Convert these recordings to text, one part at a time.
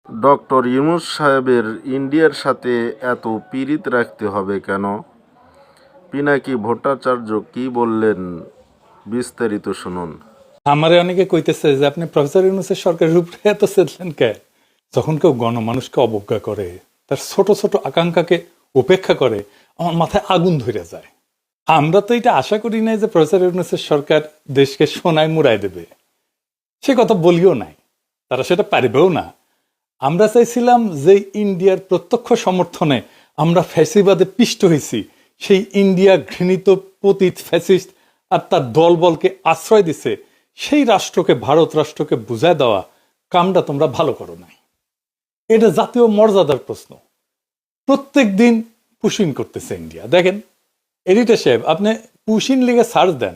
Doctor Yunus সাহেবের ইন্ডিয়ার সাথে এত পীড়িত রাখতে হবে কেন? পিনাকি ভট্টাচার্য কি বললেন, বিস্তারিত শুনুন। আমারে অনেকে কইতেছে যে আপনি প্রফেসর ইউনূসের সরকারের উপরে এত চেতলেন কে? যখন কেউ গণমানুষকে অবজ্ঞা করে, তার ছোট ছোট আকাঙ্ক্ষাকে উপেক্ষা করে, আমার মাথায় আগুন ধরে যায়। আমরা তো এটা আশা করি নাই যে প্রফেসর ইউনূসের সরকার দেশকে সোনায় মুড়াই দেবে, সে কথা বলিও নাই, তারা সেটা পারবেও না। আমরা চাইছিলাম যে ইন্ডিয়ার প্রত্যক্ষ সমর্থনে আমরা ফ্যাসিবাদে পিষ্ট হয়েছি, সেই ইন্ডিয়া ঘৃণিত পতিত ফ্যাসিস্ট আর তার দলবলকে আশ্রয় দিছে, সেই রাষ্ট্রকে, ভারত রাষ্ট্রকে বুঝায় দেওয়া কামটা তোমরা ভালো করো নাই। এটা জাতীয় মর্যাদার প্রশ্ন। প্রত্যেক দিন পুশিং করতেছে ইন্ডিয়া। দেখেন এডিটর সাহেব, আপনি পুশিন লিগে সার্চ দেন,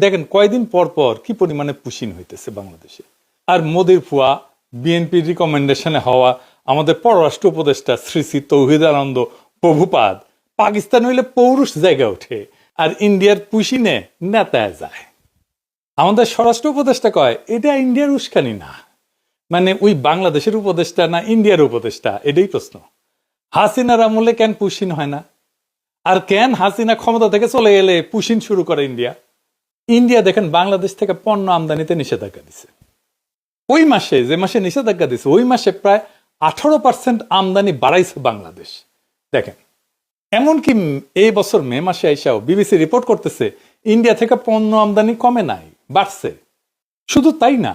দেখেন কয়দিন পর পর কি পরিমাণে পুশিন হইতেছে বাংলাদেশে। আর মোদির ফুয়া, বিএনপির রিকমেন্ডেশনে হওয়া আমাদের পররাষ্ট্র উপদেষ্টা শ্রী শ্রী তৌহিদ আনন্দ প্রভুপাদ পাকিস্তান হইলে পৌরুষ জায়গা ওঠে, আর ইন্ডিয়ার পুশিনে নেতায় যায়। আমাদের স্বরাষ্ট্র উপদেষ্টা কয় এটা ইন্ডিয়ার উস্কানি না, মানে ওই বাংলাদেশের উপদেষ্টা না ইন্ডিয়ার উপদেষ্টা, এটাই প্রশ্ন। হাসিনার আমলে কেন পুশিন হয় না? আর কেন হাসিনা ক্ষমতা থেকে চলে গেলে পুশিন শুরু করে ইন্ডিয়া? ইন্ডিয়া দেখেন বাংলাদেশ থেকে পণ্য আমদানিতে নিষেধাজ্ঞা দিছে। ওই মাসে, যে মাসে নিষেধাজ্ঞা দিছে, ওই মাসে প্রায় 18% আমদানি বাড়াইছে বাংলাদেশ। দেখেন, এমনকি এই বছর মে মাসে আইসাও বিবিসি রিপোর্ট করতেছে ইন্ডিয়া থেকে পণ্য আমদানি কমে নাই, বাড়ছে। শুধু তাই না,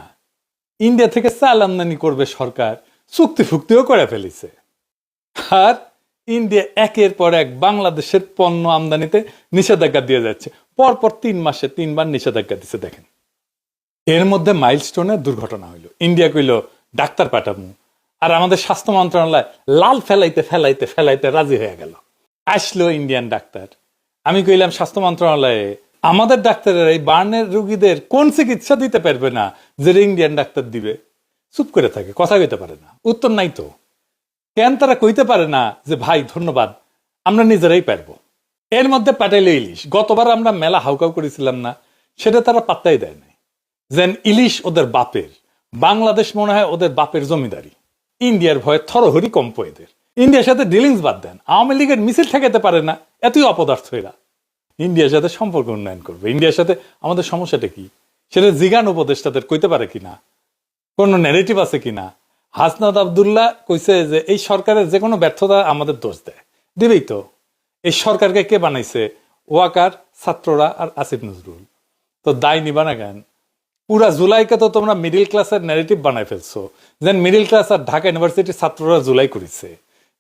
ইন্ডিয়া থেকে চাল আমদানি করবে সরকার, চুক্তি ফুক্তিও করে ফেলেছে। আর ইন্ডিয়া একের পর এক বাংলাদেশের পণ্য আমদানিতে নিষেধাজ্ঞা দিয়ে যাচ্ছে। পরপর 3 মাসে 3বার নিষেধাজ্ঞা দিচ্ছে। দেখেন, এর মধ্যে মাইলস্টোনে দুর্ঘটনা হইল, ইন্ডিয়া কইল ডাক্তার পাঠাবো, আর আমাদের স্বাস্থ্য মন্ত্রণালয় লাল ফেলাইতে ফেলাইতে ফেলাইতে রাজি হয়ে গেল। আসলো ইন্ডিয়ান ডাক্তার। আমি কইলাম স্বাস্থ্য মন্ত্রণালয়ে, আমাদের ডাক্তারের এই বার্নের রোগীদের কোন চিকিৎসা দিতে পারবে না যে ইন্ডিয়ান ডাক্তার দিবে? চুপ করে থাকে, কথা কইতে পারে না, উত্তর নাই তো। কেন তারা কইতে পারে না যে ভাই ধন্যবাদ, আমরা নিজেরাই পারবো? এর মধ্যে পাঠাইলে ইলিশ। গতবার আমরা মেলা হাউকাউ করেছিলাম না, সেটা তারা পাত্তাই দেয় নাই। যেন ইলিশ ওদের বাপের, বাংলাদেশ মনে হয় ওদের বাপের জমিদারি। ইন্ডিয়ার ভয়ে থরহরি কম্প এদের। ইন্ডিয়ার সাথে ডিলিংস বাদ দেন, আওয়ামী লীগের মিছিল ঠেকাতে পারে না, এতই অপদার্থ এরা। ইন্ডিয়ার সাথে সম্পর্ক উন্নয়ন করবে। ইন্ডিয়ার সাথে আমাদের সমস্যাটা কি সেটা জিগান উপদেষ্টাদের কইতে পারে কিনা, কোন ন্যারেটিভ আছে কিনা। হাসনাত আবদুল্লাহ কইছে যে এই সরকারের যে কোনো ব্যর্থতা আমাদের দোষ দেয়, দিবেই তো। এই সরকারকে কে বানাইছে? ওয়াকার, ছাত্ররা আর আসিফ নজরুল। তো দায় নিবা না কেন? পুরা জুলাইকে তো তোমরা মিডিল ক্লাসের ন্যারেটিভ বানাই ফেলছো, যেন মিডিল ক্লাস আর ঢাকা ইউনিভার্সিটির ছাত্ররা জুলাই করেছে।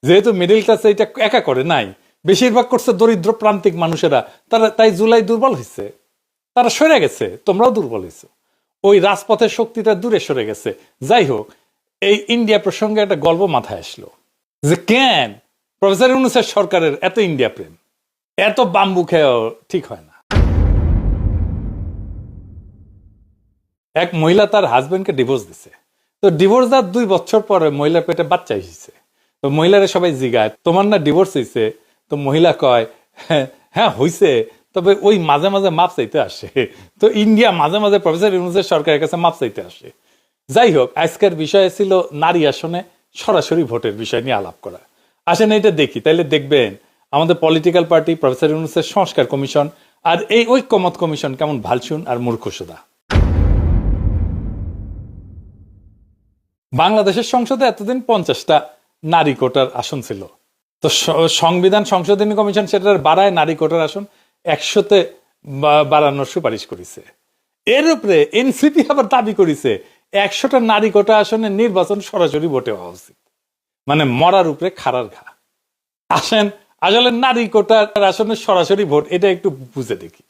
যেহেতু মিডিল ক্লাস এটা একা করে নাই, বেশিরভাগ করছে দরিদ্র প্রান্তিক মানুষেরা, তারা তাই জুলাই দুর্বল হয়েছে, তারা সরে গেছে, তোমরাও দুর্বল হয়েছো। ওই রাজপথের শক্তিটা দূরে সরে গেছে। যাই হোক, এই ইন্ডিয়া প্রসঙ্গে একটা গল্প মাথায় আসলো যে কেন প্রফেসর ইউনূসের সরকারের এত ইন্ডিয়া প্রেম, এত বাম্বু খেয়েও ঠিক হয় না। এক মহিলা তার হাজবেন্ডকে ডিভোর্স দিছে। তো ডিভোর্স দেওয়ার 2 বছর পরে মহিলার পেটে বাচ্চা এসেছে। তো মহিলারে সবাই জিগায় তোমার না ডিভোর্স হয়েছে? তো মহিলা কয় হ্যাঁ হয়েছে, তবে ওই মাঝে মাঝে মাপ চাইতে আসে। তো ইন্ডিয়া মাঝে মাঝে প্রফেসর ইউনূসের সরকারের কাছে মাপ চাইতে আসে। যাই হোক, আজকের বিষয় ছিল নারী আসনে সরাসরি ভোটের বিষয় নিয়ে আলাপ করা। আসেন এটা দেখি, তাইলে দেখবেন আমাদের পলিটিক্যাল পার্টি, প্রফেসর ইউনূসের সংস্কার কমিশন আর এই ঐক্যমত কমিশন কেমন ভালসুন আর মূর্খসুদা। বাংলাদেশের সংসদে এতদিন 50টা নারী কোটার আসন ছিল। তো সংবিধান সংশোধনী কমিশন সেটার বাড়ায় নারী কোটার আসন 100-তে বাড়ানোর সুপারিশ করেছে। এর উপরে এনসিপি আবার দাবি করেছে 100টা নারী কোটা আসনের নির্বাচন সরাসরি ভোটে হওয়া উচিত, মানে মরার উপরে খাড়ার ঘা। আসেন আসলে নারী কোটার আসনের সরাসরি ভোট এটা একটু বুঝে দেখি।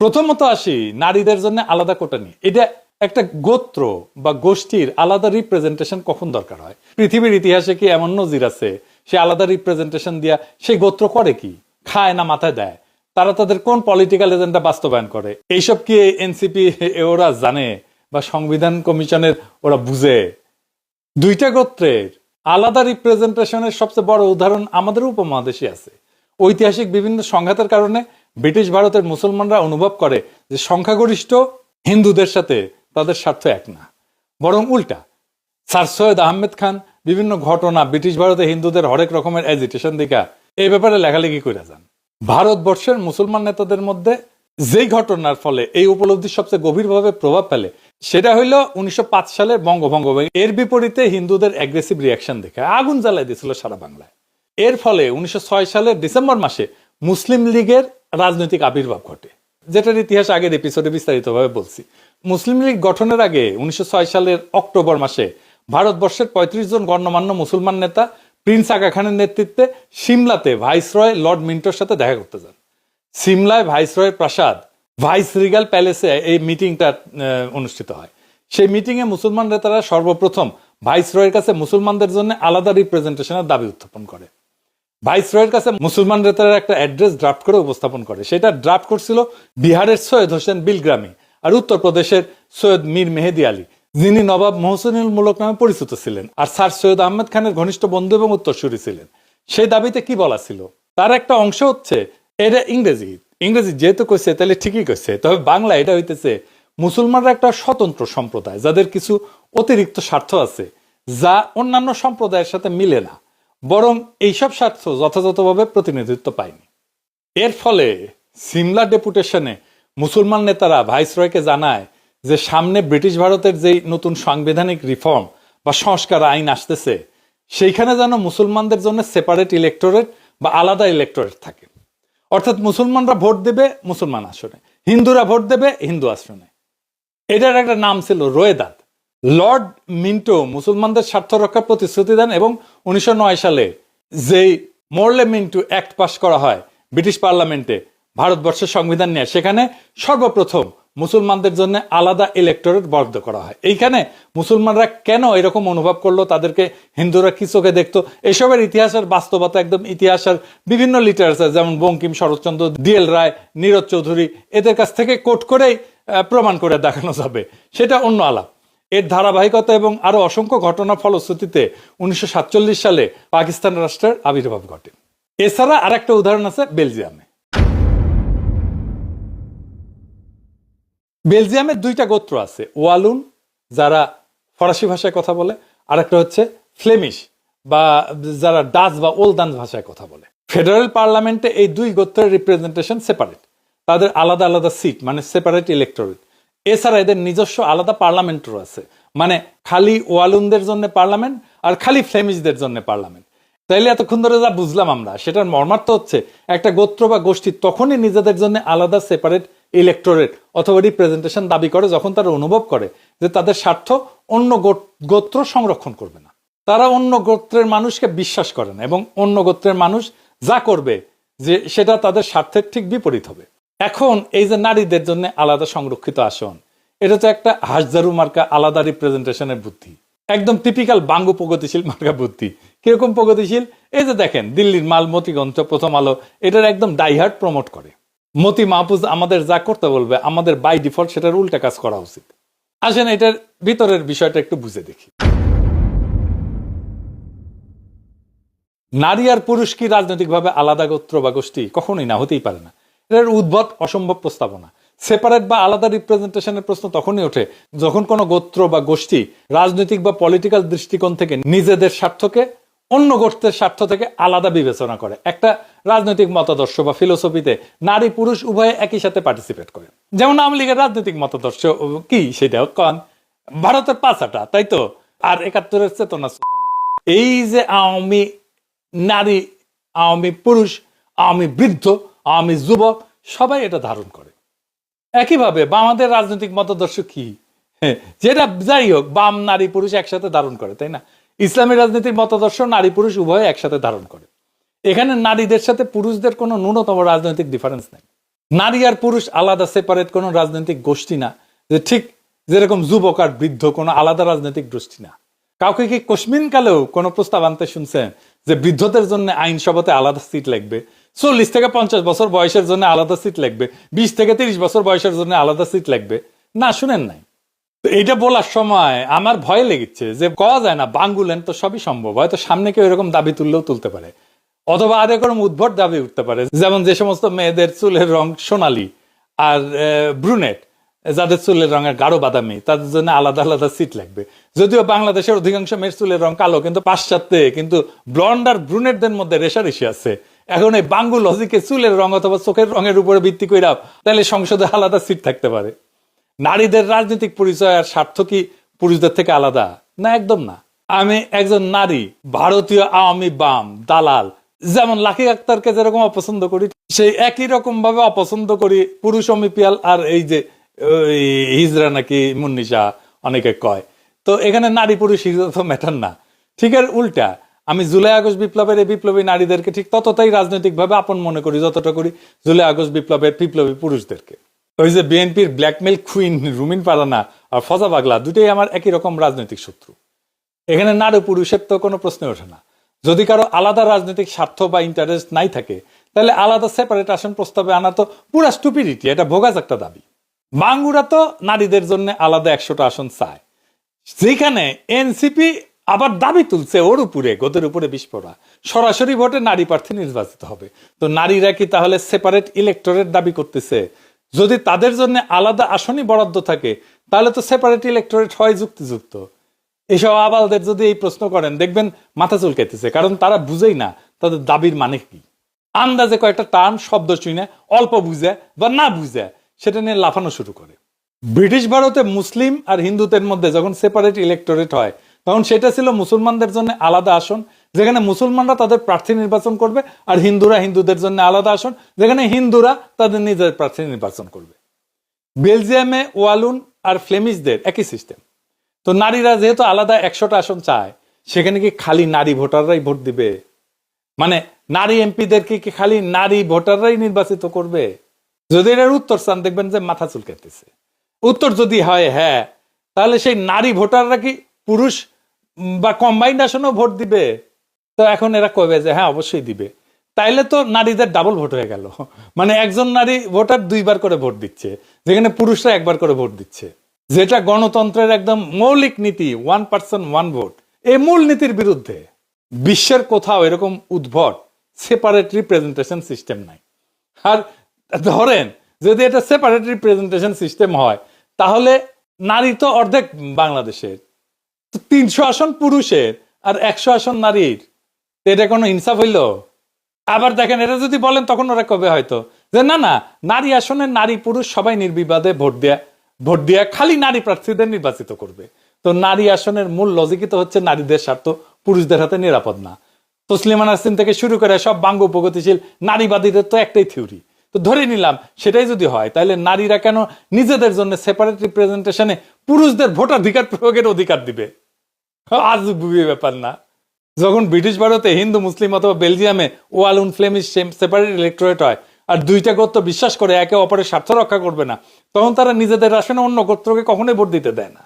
প্রথমত আসি নারীদের জন্য আলাদা কোটা নিয়ে। এটা একটা গোত্র বা গোষ্ঠীর আলাদা রিপ্রেজেন্টেশন কখন দরকার হয়? পৃথিবীর ইতিহাসে কি এমন নজির আছে সে আলাদা রিপ্রেজেন্টেশন দিয়া সেই গোত্র করে কি? খায় না মাথায় দেয়? তারা তাদের কোন পলিটিক্যাল এজেন্ডা বাস্তবায়ন করে? এইসব কি এনসিপি ওরা জানে বা সংবিধান কমিশনের ওরা বুঝে? 2টা গোত্রের আলাদা রিপ্রেজেন্টেশনের সবচেয়ে বড় উদাহরণ আমাদের উপমহাদেশে আছে। ঐতিহাসিক বিভিন্ন সংঘাতের কারণে ব্রিটিশ ভারতের মুসলমানরা অনুভব করে যে সংখ্যাগরিষ্ঠ হিন্দুদের সাথে তাদের স্বার্থ এক না, বরং উল্টা। স্যার সৈয়দ আহমেদ খান বিভিন্ন ঘটনা ব্রিটিশ ভারতে হিন্দুদের হরেক রকমের এজিটেশন দেখা এই ব্যাপারে লেখালেখি করে যান। ভারতবর্ষের মুসলমান নেতাদের মধ্যে যেই ঘটনার ফলে এই উপলব্ধি সবচেয়ে গভীরভাবে প্রভাব ফেলে সেটা হইল 1905 সালের বঙ্গভঙ্গ। এর বিপরীতে হিন্দুদের অ্যাগ্রেসিভ রিয়াকশন দেখে আগুন জ্বালাই দিয়েছিল সারা বাংলায়। এর ফলে 1906 সালের ডিসেম্বর মাসে মুসলিম লীগের রাজনৈতিক আবির্ভাব ঘটে, যেটার ইতিহাস আগের এপিসোডে বিস্তারিতভাবে বলছি। মুসলিম লীগ গঠনের আগে 1906 সালের অক্টোবর মাসে ভারতবর্ষের 35 জন গণ্যমান্য মুসলমান নেতা প্রিন্স আগা খানের নেতৃত্বে সিমলাতে ভাইসরয় লর্ড মিন্টোর সাথে দেখা করতে যান। সিমলায় ভাইসরয়ের প্রাসাদ ভাইস রিগাল প্যালেসে এই মিটিংটা অনুষ্ঠিত হয়। সেই মিটিংয়ে মুসলমান নেতারা সর্বপ্রথম ভাইসরয়ের কাছে মুসলমানদের জন্য আলাদা রিপ্রেজেন্টেশনের দাবি উত্থাপন করে। ভাইসরয়ের কাছে মুসলমান নেতারা একটা অ্যাড্রেস ড্রাফট করে উপস্থাপন করে। সেটা ড্রাফট করছিল বিহারের সৈয়দ হোসেন বিলগ্রামি আর উত্তরপ্রদেশের সৈয়দ মীর মেহেদি আলী, যিনি নবাব মোহসিনুল মুলক নামে পরিচিত ছিলেন আর স্যার সৈয়দ আহমেদ খানের ঘনিষ্ঠ বন্ধু এবং উত্তরসূরি ছিলেন। সেই দাবিতে কি বলা ছিল তার একটা অংশ হচ্ছে, এটা ইংরেজি যেহেতু কইছে তাহলে ঠিকই কইছে, তবে বাংলা এটা হইতেছে মুসলমানরা একটা স্বতন্ত্র সম্প্রদায় যাদের কিছু অতিরিক্ত স্বার্থ আছে যা অন্যান্য সম্প্রদায়ের সাথে মিলে না, বরং এইসব স্বার্থ যথাযথভাবে প্রতিনিধিত্ব পায়নি। এর ফলে সিমলা ডেপুটেশনে মুসলমান নেতারা ভাইসরয়কে জানায় যে সামনে ব্রিটিশ ভারতের যেই নতুন সাংবিধানিক রিফর্ম বা সংস্কার আইন আসতেছে সেইখানে যেন মুসলমানদের জন্য সেপারেট ইলেক্টোরেট বা আলাদা ইলেক্টোরেট থাকে। অর্থাৎ মুসলমানরা ভোট দেবে মুসলমান আসনে, হিন্দুরা ভোট দেবে হিন্দু আসনে। এটার একটা নাম ছিল রোয়েদাদ। লর্ড মিন্টো মুসলমানদের স্বার্থ রক্ষার প্রতিশ্রুতি দেন এবং 1909 সালে যেই মোরলে মিন্টো অ্যাক্ট পাস করা হয় ব্রিটিশ পার্লামেন্টে ভারতবর্ষের সংবিধান নিয়ে, সেখানে সর্বপ্রথম মুসলমানদের জন্য আলাদা ইলেক্টোরেট বরাদ্দ করা হয়। এইখানে মুসলমানরা কেন এরকম অনুভব করলো, তাদেরকে হিন্দুরা কি চোখে দেখতো, এসবের ইতিহাসের বাস্তবতা একদম ইতিহাসের বিভিন্ন লিটারেচার যেমন বঙ্কিম, শরৎচন্দ্র, ডিএল রায়, নীরজ চৌধুরী এদের কাছ থেকে কোট করেই প্রমাণ করে দেখানো যাবে, সেটা অন্য আলাপ। এর ধারাবাহিকতা এবং আরো অসংখ্য ঘটনার ফলশ্রুতিতে 1947 সালে পাকিস্তান রাষ্ট্রের আবির্ভাব ঘটে। এছাড়া আর একটা উদাহরণ আছে বেলজিয়ামে। বেলজিয়ামের দুইটা গোত্র আছে, ওয়ালুন যারা ফরাসি ভাষায় কথা বলে, আর একটা হচ্ছে ফ্লেমিশ বা যারা ডাচ বা ওলদান ভাষায় কথা বলে। ফেডারেল পার্লামেন্টে এই দুই গোত্রের রিপ্রেজেন্টেশন সেপারেট, তাদের আলাদা আলাদা সিট মানে সেপারেট ইলেক্টোরেট। এছাড়া এদের নিজস্ব আলাদা পার্লামেন্টও আছে, মানে খালি ওয়ালুনদের জন্য পার্লামেন্ট আর খালি ফ্লেমিশদের জন্য পার্লামেন্ট। তাইলে এতক্ষণ ধরে যা বুঝলাম আমরা সেটার মর্মার্থ হচ্ছে একটা গোত্র বা গোষ্ঠী তখনই নিজেদের জন্য আলাদা সেপারেট ইলেক্টোরেট অথবা রিপ্রেজেন্টেশন দাবি করে যখন তারা অনুভব করে যে তাদের স্বার্থ অন্য গোত্র সংরক্ষণ করবে না। তারা অন্য গোত্রের মানুষকে বিশ্বাস করে না এবং অন্য গোত্রের মানুষ যা করবে যে সেটা তাদের স্বার্থের ঠিক বিপরীত হবে। এখন এই যে নারীদের জন্য আলাদা সংরক্ষিত আসন, এটা তো একটা হাজারু মার্কা আলাদা রিপ্রেজেন্টেশনের বুদ্ধি, একদম টিপিক্যাল বাঙ্গু প্রগতিশীল মার্কা বুদ্ধি। কিরকম প্রগতিশীল? এই যে দেখেন দিল্লির মাল মতিগঞ্জ, প্রথম আলো এটার একদম ডাইহার্ট প্রমোট করে। মতি মাহফুজ আমাদের যা করতে বলবে আমাদের বাই ডিফল্ট সেটার উল্টা কাজ করা উচিত। আসেন এটার ভিতরের বিষয়টা একটু বুঝে দেখি। নারী আর পুরুষ কি রাজনৈতিকভাবে আলাদা গোত্র বা গোষ্ঠী? কখনোই না, হতেই পারে না। এটার উদ্ভট অসম্ভব প্রস্তাবনা। সেপারেট বা আলাদা রিপ্রেজেন্টেশনের প্রশ্ন তখনই ওঠে যখন কোনো গোত্র বা গোষ্ঠী রাজনৈতিক বা পলিটিক্যাল দৃষ্টিকোণ থেকে নিজেদের স্বার্থকে অন্য গোষ্ঠীর স্বার্থ থেকে আলাদা বিবেচনা করে। একটা রাজনৈতিক মতাদর্শ বা ফিলোসফিতে নারী পুরুষ উভয়ে একই সাথে পার্টিসিপেট করে। যেমন আওয়ামী লীগের রাজনৈতিক মতাদর্শ কি সেটাও কন ভারতের পাঁচাটা, তাই তো, আর 71-এর চেতনা। এই যে আওয়ামী নারী, আওয়ামী পুরুষ, আওয়ামী বৃদ্ধ, আওয়ামী যুবক সবাই এটা ধারণ করে। একইভাবে বামাদের রাজনৈতিক মতাদর্শ কি, যেটা যাই হোক বাম নারী পুরুষ একসাথে ধারণ করে, তাই না? ইসলামী রাজনীতির মতাদর্শ নারী পুরুষ উভয় একসাথে ধারণ করে। এখানে নারীদের সাথে পুরুষদের কোনো ন্যূনতম রাজনৈতিক ডিফারেন্স নেই। নারী আর পুরুষ আলাদা সেপারেট কোনো রাজনৈতিক গোষ্ঠী না, যে ঠিক যেরকম যুবক আর বৃদ্ধ কোনো আলাদা রাজনৈতিক গোষ্ঠী না। কাউকে কি কোশমিন কালেও কোনো প্রস্তাব আনতে শুনছেন যে বৃদ্ধদের জন্য আইনসভাতে আলাদা সিট লাগবে, 40 থেকে 50 বছর বয়সের জন্য আলাদা সিট লাগবে, 20 থেকে 30 বছর বয়সের জন্য আলাদা সিট লাগবে? না, শুনেন নাই। এইটা বলার সময় আমার ভয় লেগেছে যে কওয়া যায় না বাঙ্গুলেন তো সবই সম্ভব, হয়তো সামনে কেউ এরকম দাবি তুললেও তুলতে পারে, অথবা আর এরকম উদ্ভট দাবি উঠতে পারে। যেমন যে সমস্ত মেয়েদের চুলের রং সোনালী আর ব্রুনেট, যাদের চুলের রঙের গাঢ় বাদামি তাদের জন্য আলাদা আলাদা সিট লাগবে। যদিও বাংলাদেশের অধিকাংশ মেয়ের চুলের রং কালো, কিন্তু পাশ্চাত্যে কিন্তু ব্লন্ড আর ব্রুনেটদের মধ্যে রেশারেশি আছে। এখন এই বাঙ্গু লজিকে চুলের রং অথবা চোখের রঙের উপরে ভিত্তি করে তাহলে সংসদে আলাদা সিট থাকতে পারে। নারীদের রাজনৈতিক পরিচয় আর স্বার্থ কি পুরুষদের থেকে আলাদা? না, একদম না। আমি একজন নারী, ভারতীয় আওয়ামী বাম দালাল, যেমন লাকি আক্তারকে যেরকম অপছন্দ করি, সেই একই রকম ভাবে অপছন্দ করি পুরুষ অমিপিয়াল আর এই যে হিজরা নাকি মুন্নিশা অনেকে কয়। তো এখানে নারী পুরুষ হিজরা তো ম্যাটার না। ঠিক আর উল্টা, আমি জুলাই আগস্ট বিপ্লবের এই বিপ্লবী নারীদেরকে ঠিক ততটাই রাজনৈতিকভাবে আপন মনে করি যতটা করি জুলাই আগস্ট বিপ্লবের বিপ্লবী পুরুষদেরকে। ওই যে বিএনপির ব্ল্যাকমেল কুইন রুমিন পারানা আর ফজা বাগলা দুটোই আমার একই রকম রাজনৈতিক শত্রু। এখানে নারী পুরুষের তো কোনো প্রশ্ন ওঠে না। যদি কারো আলাদা রাজনৈতিক স্বার্থ বা ইন্টারেস্ট নাই থাকে তাহলে আলাদা সেপারেট আসন প্রস্তাবে আনা তো পুরা স্টুপিডিটি, এটা ভোগাজ একটা দাবি। বাঙ্গুরা তো নারীদের জন্য আলাদা 100টা আসন চায়, যেখানে এনসিপি আবার দাবি তুলছে ওর উপরে, গোদের উপরে বিস্ফোরা সরাসরি ভোটে নারী প্রার্থী নির্বাচিত হবে। তো নারীরা কি তাহলে সেপারেট ইলেক্টরেট দাবি করতেছে? যদি তাদের জন্য আলাদা আসনই বরাদ্দ থাকে তাহলে তো সেপারেট ইলেক্টরেট হয় যুক্তিযুক্ত। এসব আবালদের যদি এই প্রশ্ন করেন দেখবেন মাথা চুলকাইতেছে, কারণ তারা বুঝেই না তাদের দাবির মানে কি। আন্দাজে কয়েকটা টার্ম শব্দ শুনে অল্প বুঝে বা না বুঝে সেটা নিয়ে লাফানো শুরু করে। ব্রিটিশ ভারতে মুসলিম আর হিন্দুদের মধ্যে যখন সেপারেট ইলেক্টোরেট হয় তখন সেটা ছিল মুসলমানদের জন্য আলাদা আসন, যেখানে মুসলমানরা তাদের প্রার্থী নির্বাচন করবে, আর হিন্দুরা হিন্দুদের জন্য আলাদা আসন, যেখানে হিন্দুরা তাদের নিজের প্রার্থী নির্বাচন করবে। বেলজিয়ামে ওয়ালুন আর ফ্লেমিশদের একই সিস্টেম। তো নারীরা যেহেতু আলাদা 100টা আসন চায়, সেখানে কি খালি নারী ভোটাররাই ভোট দিবে? মানে নারী এমপিদেরকে কি খালি নারী ভোটাররাই নির্বাচিত করবে? যদি এর উত্তর চান দেখবেন যে মাথা চুলকাইতেছে। উত্তর যদি হয় হ্যাঁ, তাহলে সেই নারী ভোটাররা কি পুরুষ বা কম্বাইন্ড আসনেও ভোট দিবে? তো এখন এরা কবে যে হ্যাঁ অবশ্যই দিবে। তাইলে তো নারীদের ডাবল ভোট হয়ে গেল। মানে একজন নারী ভোটার 2বার করে ভোট দিচ্ছে, যেখানে পুরুষরা 1বার করে ভোট দিচ্ছে, যেটা গণতন্ত্রের একদম মৌলিক নীতি, 1 পার্সন 1 ভোট। এই মূল নীতির বিরুদ্ধে। বিশ্বের কোথাও এরকম উদ্ভট সেপারেট রিপ্রেজেন্টেশন সিস্টেম নাই। আর ধরেন যদি এটা সেপারেট রিপ্রেজেন্টেশন সিস্টেম হয় তাহলে নারী তো অর্ধেক বাংলাদেশের, 300 আসন পুরুষের আর 100 আসন নারীর। এটা কোনো ইনসাফ হইল? আবার দেখেন, এটা যদি বলেন তখন ওরা কবে হয়তো যে না না, নারী আসনে নারী পুরুষ সবাই নির্বিবাদে ভোট দিয়া খালি নারী প্রার্থীদের নির্বাচিত করবে। তো নারী আসনের মূল লজিকই তো হচ্ছে নারীদের স্বার্থ পুরুষদের হাতে নিরাপদ না। তসলিমা নাসরিন থেকে শুরু করে সব বাঙ্গু প্রগতিশীল নারীবাদীদের তো একটাই থিওরি। তো ধরে নিলাম সেটাই যদি হয়, তাহলে নারীরা কেন নিজেদের জন্য সেপারেট রিপ্রেজেন্টেশনে পুরুষদের ভোটাধিকার প্রয়োগের অধিকার দিবে? আজ ব্যাপার না। যখন ব্রিটিশ ভারতে হিন্দু মুসলিম অথবা বেলজিয়ামে ওয়ালুন ফ্লেমিশ সেপারেট ইলেক্টোরেট হয় আর দুইটা গোত্র বিশ্বাস করে একে অপরের স্বার্থ রক্ষা করবে না, তখন তারা নিজেদের আসনে অন্য গোত্রকে কখনোই ভোট দিতে দেয় না।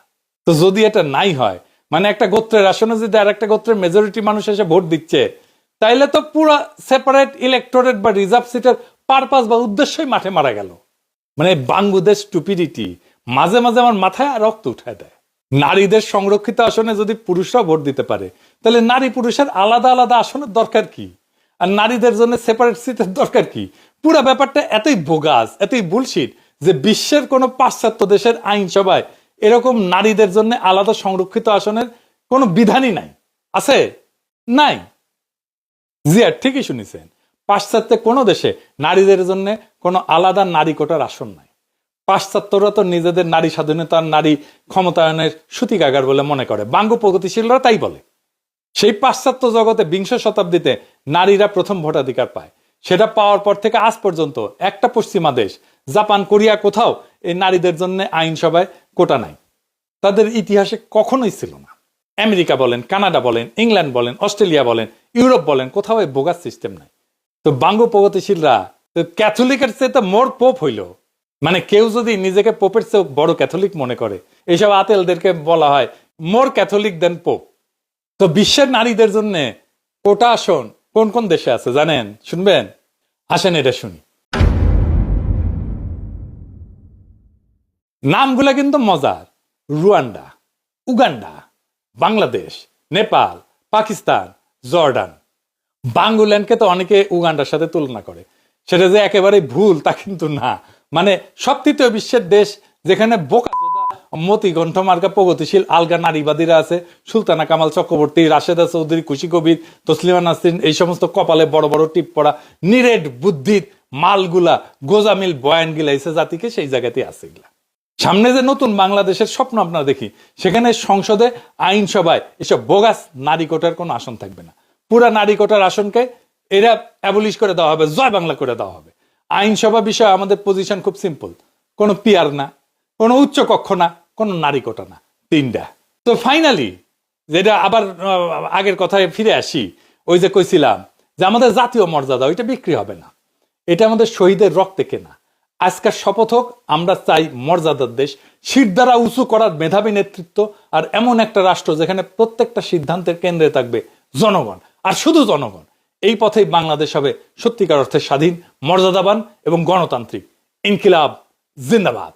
তো যদি এটা নাই হয়, মানে একটা গোত্রের আসনে যদি আর একটা গোত্রের মেজরিটি মানুষ এসে ভোট দিচ্ছে, তাইলে তো পুরো সেপারেট ইলেক্টোরেট বা রিজার্ভ সিটের পারপাস বা উদ্দেশ্যই মাঠে মারা গেল। মানে বাংলাদেশ স্টুপিডিটি মাঝে মাঝে আমার মাথায় রক্ত উঠায় দেয়। নারীদের সংরক্ষিত আসনে যদি পুরুষরা ভোট দিতে পারে তাহলে নারী পুরুষের আলাদা আলাদা আসনের দরকার কি? আর নারীদের জন্য সেপারেট সিটের দরকার কি? পুরো ব্যাপারটা এতই বোগাস, এতই বুলশিট যে বিশ্বের কোনো পাশ্চাত্য দেশের আইনসভায় এরকম নারীদের জন্য আলাদা সংরক্ষিত আসনের কোনো বিধানই নাই। আছে? নাই। জিয়া ঠিকই শুনেছেন, পাশ্চাত্যে কোনো দেশে নারীদের জন্য কোনো আলাদা নারী কোটার আসন নাই। পাশ্চাত্যরা তো নিজেদের নারী স্বাধীনতা, নারী ক্ষমতায়নের সূতিকাগার বলে মনে করে, বাঙ্গু প্রগতিশীলরা তাই বলে। সেই পাশ্চাত্য জগতে 20 শতাব্দীতে নারীরা প্রথম ভোটাধিকার পায়। সেটা পাওয়ার পর থেকে আজ পর্যন্ত একটা পশ্চিমা দেশ, জাপান, কোরিয়া, কোথাও এই নারীদের জন্য আইনসভায় কোটা নাই। তাদের ইতিহাসে কখনোই ছিল না। আমেরিকা বলেন, কানাডা বলেন, ইংল্যান্ড বলেন, অস্ট্রেলিয়া বলেন, ইউরোপ বলেন, কোথাও এই বোগাস সিস্টেম নাই। তো বাঙ্গু প্রগতিশীলরা ক্যাথলিকের চেয়ে তো মোর পোপ হইল। মানে কেউ যদি নিজেকে পোপের চেয়ে বড় ক্যাথলিক মনে করে, এইসব আতেলদেরকে বলা হয় মোর ক্যাথলিক দেন পোপ। তো বিশ্বের নারীদের জন্য কোটা আসন কোন কোন দেশে আছে জানেন? শুনবেন? আসেন এটা শুনি। নামগুলা কিন্তু মজার: Rwanda, Uganda, Bangladesh, Nepal, Pakistan, Jordan. বাঙ্গুল্যান্ডকে তো অনেকে উগান্ডার সাথে তুলনা করে, সেটা যে একেবারে ভুল তা কিন্তু না। মানে সব তৃতীয় বিশ্বের দেশ যেখানে বোকা মতিকণ্ঠ মার্কা প্রগতিশীল আলগা নারীবাদীরা আছে, সুলতানা কামাল চক্রবর্তী, রাশেদা চৌধুরী, খুশি কবির, তসলিমা নাসরিন, এই সমস্ত কপালে বড় বড় টিপ পড়া নিরেট বুদ্ধির মালগুলা গোজামিল বয়ান গিলাইছে জাতিকে, সেই জায়গাতে আছে এগুলা। সামনে যে নতুন বাংলাদেশের স্বপ্ন আপনারা দেখি, সেখানে সংসদে আইনসভায় এসব বোগাস নারী কোটার কোনো আসন থাকবে না। পুরা নারী কোটার আসনকে এরা অ্যাবলিশ করে দেওয়া হবে, জয় বাংলা করে দেওয়া হবে। আইনসভা বিষয়ে আমাদের পজিশন খুব সিম্পল, কোনো পিয়ার না, কোনো উচ্চ কক্ষ না, কোনো নারী কোটা না, তিনটা। তো ফাইনালি যেটা আবার আগের কথায় ফিরে আসি, ওই যে কইছিলাম যে আমাদের জাতীয় মর্যাদা ওইটা বিক্রি হবে না, এটা আমাদের শহীদের রক্তে কেনা। আজকের শপথ হোক, আমরা চাই মর্যাদার দেশ, শির দ্বারা উঁচু করার মেধাবী নেতৃত্ব, আর এমন একটা রাষ্ট্র যেখানে প্রত্যেকটা সিদ্ধান্তের কেন্দ্রে থাকবে জনগণ, আর শুধু জনগণ। এই পথেই বাংলাদেশ হবে সত্যিকার অর্থে স্বাধীন, মর্যাদাবান এবং গণতান্ত্রিক। ইনকিলাব জিন্দাবাদ।